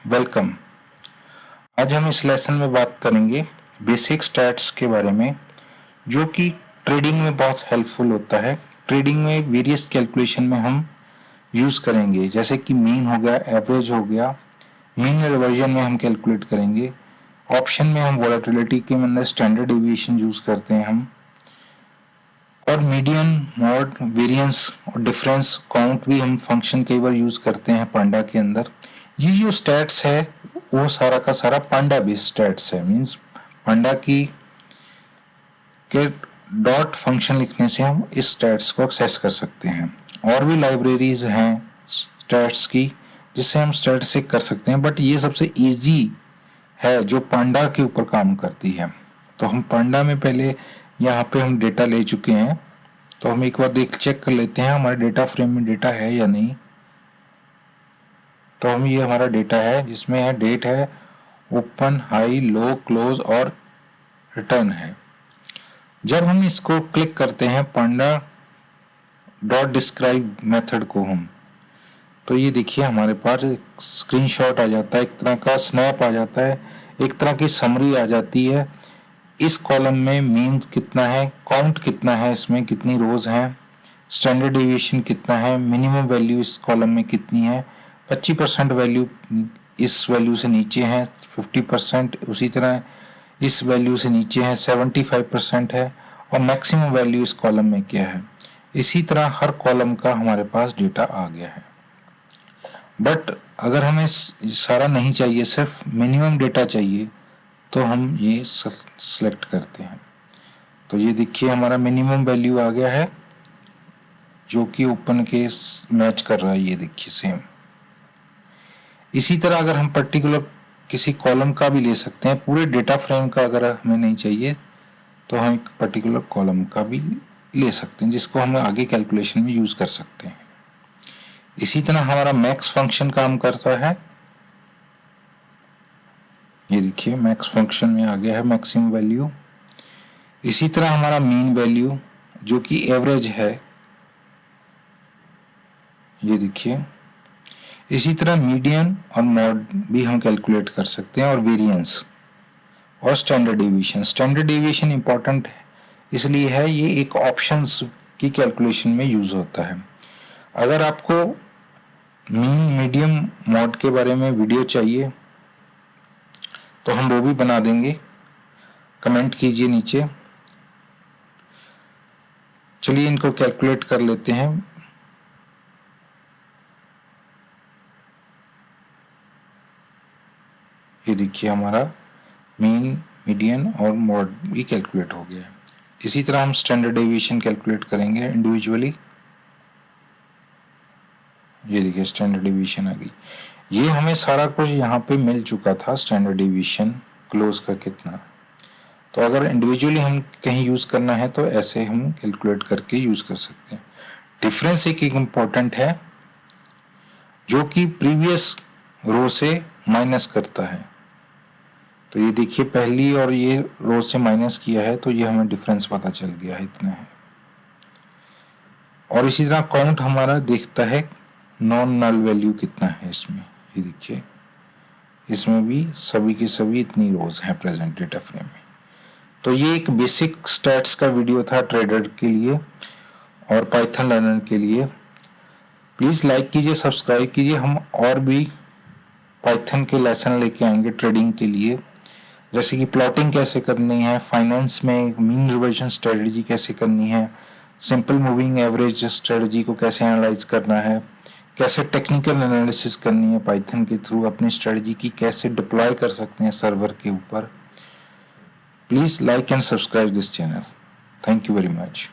Welcome. आज हम इस लेसन में बात करेंगे बेसिक स्टैट्स के बारे में, जो कि ट्रेडिंग में बहुत हेल्पफुल होता है। ट्रेडिंग में वेरियस कैलकुलेशन में हम यूज़ करेंगे, जैसे कि मीन हो गया, एवरेज हो गया। मीन रिवर्जन में हम कैलकुलेट करेंगे। ऑप्शन में हम वॉलेटिलिटी के अंदर स्टैंडर्ड डेविएशन यूज़ करते हैं हम, और मीडियन, मॉड, वेरिएंस और डिफरेंस काउंट भी हम फंक्शन कई बार यूज़ करते हैं पांडा के अंदर। ये जो स्टैट्स है वो सारा का सारा पांडा बेस्ड स्टैट्स है। मींस पांडा की के डॉट फंक्शन लिखने से हम इस स्टैट्स को एक्सेस कर सकते हैं। और भी लाइब्रेरीज हैं स्टैट्स की जिससे हम स्टैट से कर सकते हैं, बट ये सबसे इजी है जो पांडा के ऊपर काम करती है। तो हम पांडा में पहले यहाँ पे हम डेटा ले चुके हैं, तो हम एक बार चेक कर लेते हैं हमारे डेटा फ्रेम में डेटा है या नहीं। तो हम ये हमारा डेटा है जिसमें है डेट है, ओपन, हाई, लो, क्लोज और रिटर्न है। जब हम इसको क्लिक करते हैं पांडा डॉट डिस्क्राइब मेथड को हम, तो ये देखिए हमारे पास एक स्क्रीनशॉट आ जाता है, एक तरह का स्नैप आ जाता है, एक तरह की समरी आ जाती है। इस कॉलम में मीन कितना है, काउंट कितना है, इसमें कितनी रोज हैं, स्टैंडर्ड डेविएशन कितना है, मिनिमम वैल्यू इस कॉलम में कितनी है, 25% वैल्यू इस वैल्यू से नीचे है, 50% उसी तरह इस वैल्यू से नीचे है, 75% है, और मैक्सिमम वैल्यू इस कॉलम में क्या है। इसी तरह हर कॉलम का हमारे पास डेटा आ गया है। बट अगर हमें सारा नहीं चाहिए, सिर्फ मिनिमम डेटा चाहिए, तो हम ये सेलेक्ट करते हैं। तो ये देखिए हमारा मिनिमम वैल्यू आ गया है जो कि ओपन के मैच कर रहा है। ये देखिए सेम। इसी तरह अगर हम पर्टिकुलर किसी कॉलम का भी ले सकते हैं, पूरे डेटा फ्रेम का अगर हमें नहीं चाहिए तो हम एक पर्टिकुलर कॉलम का भी ले सकते हैं, जिसको हम आगे कैलकुलेशन में यूज कर सकते हैं। इसी तरह हमारा मैक्स फंक्शन काम करता है। ये देखिए मैक्स फंक्शन में आ गया है मैक्सिमम वैल्यू। इसी तरह हमारा मीन वैल्यू जो कि एवरेज है, ये देखिए। इसी तरह मीडियन और मॉड भी हम कैलकुलेट कर सकते हैं, और वेरिएंस और standard deviation. Standard deviation important है, इसलिए है ये एक ऑप्शंस की कैलकुलेशन में यूज होता है। अगर आपको मीन, मीडियम, मॉड के बारे में वीडियो चाहिए तो हम वो भी बना देंगे, कमेंट कीजिए नीचे। चलिए इनको कैलकुलेट कर लेते हैं। ये देखिए हमारा मीन, मीडियन और मॉड भी कैलकुलेट हो गया है। इसी तरह हम स्टैंडर्ड डेविएशन कैलकुलेट करेंगे इंडिविजुअली। ये देखिए स्टैंडर्ड डेविएशन आ गई। ये हमें सारा कुछ यहाँ पे मिल चुका था, स्टैंडर्ड डेविएशन क्लोज का कितना। तो अगर इंडिविजुअली हम कहीं यूज करना है तो ऐसे हम कैलकुलेट करके यूज कर सकते हैं। डिफरेंस एक इम्पॉर्टेंट है जो कि प्रीवियस रो से माइनस करता है। तो ये देखिए पहली और ये रो से माइनस किया है, तो ये हमें डिफरेंस पता चल गया है, इतना है। और इसी तरह काउंट हमारा देखता है नॉन नल वैल्यू कितना है इसमें। ये देखिए इसमें भी सभी की सभी इतनी रोज हैं प्रेजेंट डेटा फ्रेम में। तो ये एक बेसिक स्टैट्स का वीडियो था ट्रेडर के लिए और पाइथन लर्नर के लिए। प्लीज़ लाइक कीजिए, सब्सक्राइब कीजिए। हम और भी पाइथन के लेसन लेके आएंगे ट्रेडिंग के लिए, जैसे कि प्लॉटिंग कैसे करनी है, फाइनेंस में मीन रिवर्जन स्ट्रेटजी कैसे करनी है, सिंपल मूविंग एवरेज स्ट्रेटजी को कैसे एनालाइज करना है, कैसे टेक्निकल एनालिसिस करनी है पाइथन के थ्रू, अपनी स्ट्रेटजी की कैसे डिप्लॉय कर सकते हैं सर्वर के ऊपर। Please like and subscribe this channel. Thank you very much.